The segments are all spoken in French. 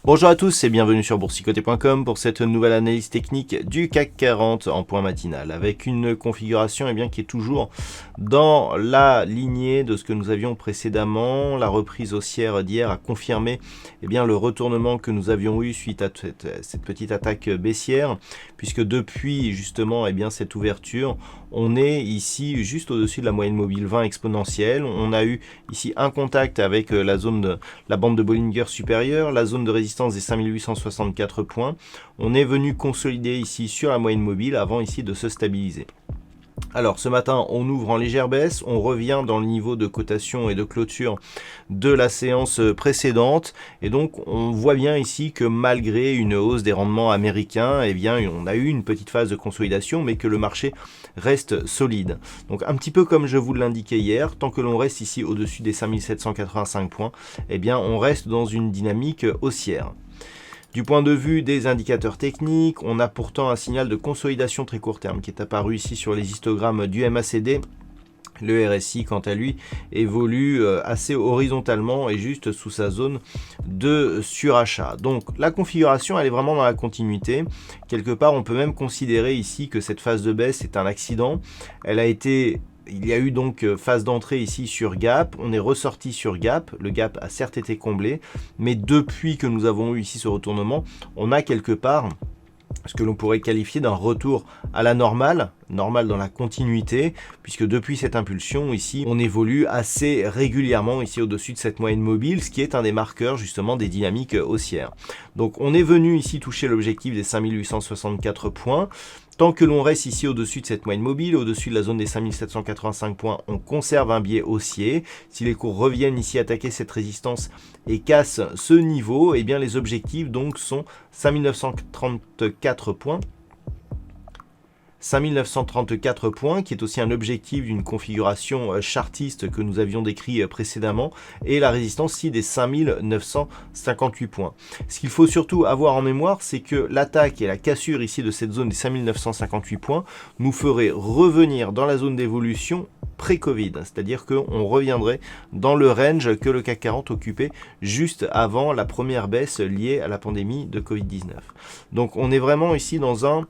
Bonjour à tous et bienvenue sur boursicoté.com pour cette nouvelle analyse technique du CAC 40 en point matinal avec une configuration qui est toujours dans la lignée de ce que nous avions précédemment. La reprise haussière d'hier a confirmé le retournement que nous avions eu suite à cette petite attaque baissière, puisque depuis justement cette ouverture, on est ici juste au-dessus de la moyenne mobile 20 exponentielle. On a eu ici un contact avec la bande de Bollinger supérieure, la zone de résistance des 5864 points. On est venu consolider ici sur la moyenne mobile avant ici de se stabiliser. Alors ce matin on ouvre en légère baisse, on revient dans le niveau de cotation et de clôture de la séance précédente, et donc on voit bien ici que malgré une hausse des rendements américains, on a eu une petite phase de consolidation, mais que le marché reste solide. Donc un petit peu comme je vous l'indiquais hier, tant que l'on reste ici au-dessus des 5785 points, on reste dans une dynamique haussière. Du point de vue des indicateurs techniques, on a pourtant un signal de consolidation très court terme qui est apparu ici sur les histogrammes du MACD. Le RSI, quant à lui, évolue assez horizontalement et juste sous sa zone de surachat. Donc la configuration, elle est vraiment dans la continuité. Quelque part, on peut même considérer ici que cette phase de baisse est un accident. Il y a eu donc phase d'entrée ici sur gap, on est ressorti sur gap, le gap a certes été comblé, mais depuis que nous avons eu ici ce retournement, on a quelque part ce que l'on pourrait qualifier d'un retour à la normale dans la continuité, puisque depuis cette impulsion ici, on évolue assez régulièrement ici au-dessus de cette moyenne mobile, ce qui est un des marqueurs justement des dynamiques haussières. Donc on est venu ici toucher l'objectif des 5864 points. Tant que l'on reste ici au-dessus de cette moyenne mobile, au-dessus de la zone des 5785 points, on conserve un biais haussier. Si les cours reviennent ici attaquer cette résistance et cassent ce niveau, les objectifs donc sont 5934 points. 5934 points, qui est aussi un objectif d'une configuration chartiste que nous avions décrit précédemment, et la résistance ici des 5958 points. Ce qu'il faut surtout avoir en mémoire, c'est que l'attaque et la cassure ici de cette zone des 5958 points nous ferait revenir dans la zone d'évolution pré-Covid, c'est-à-dire qu'on reviendrait dans le range que le CAC 40 occupait juste avant la première baisse liée à la pandémie de Covid-19. Donc on est vraiment ici dans un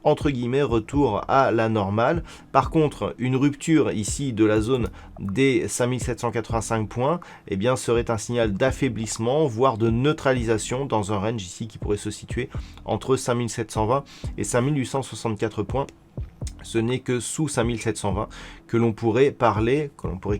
entre guillemets retour à la normale. Par contre, une rupture ici de la zone des 5785 points serait un signal d'affaiblissement, voire de neutralisation dans un range ici qui pourrait se situer entre 5720 et 5864 points. Ce n'est que sous 5720 que l'on pourrait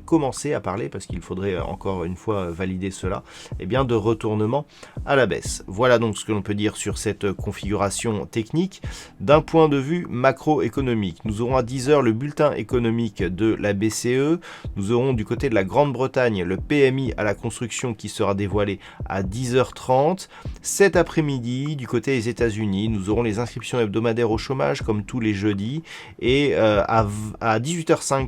commencer à parler, parce qu'il faudrait encore une fois valider cela, de retournement à la baisse. Voilà donc ce que l'on peut dire sur cette configuration technique. D'un point de vue macroéconomique, nous aurons à 10h le bulletin économique de la BCE. Nous aurons du côté de la Grande-Bretagne le PMI à la construction qui sera dévoilé à 10h30. Cet après-midi, du côté des États-Unis, nous aurons les inscriptions hebdomadaires au chômage comme tous les jeudis. Et à 18h05,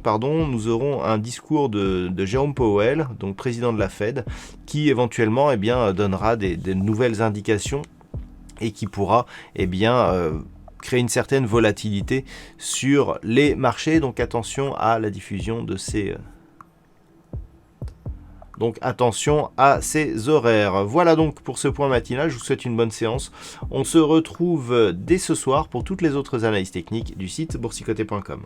nous aurons un discours de Jérôme Powell, donc président de la Fed, qui éventuellement donnera des nouvelles indications et qui pourra créer une certaine volatilité sur les marchés. Donc attention à la diffusion de ces... Donc attention à ces horaires. Voilà donc pour ce point matinal, je vous souhaite une bonne séance. On se retrouve dès ce soir pour toutes les autres analyses techniques du site boursicoté.com.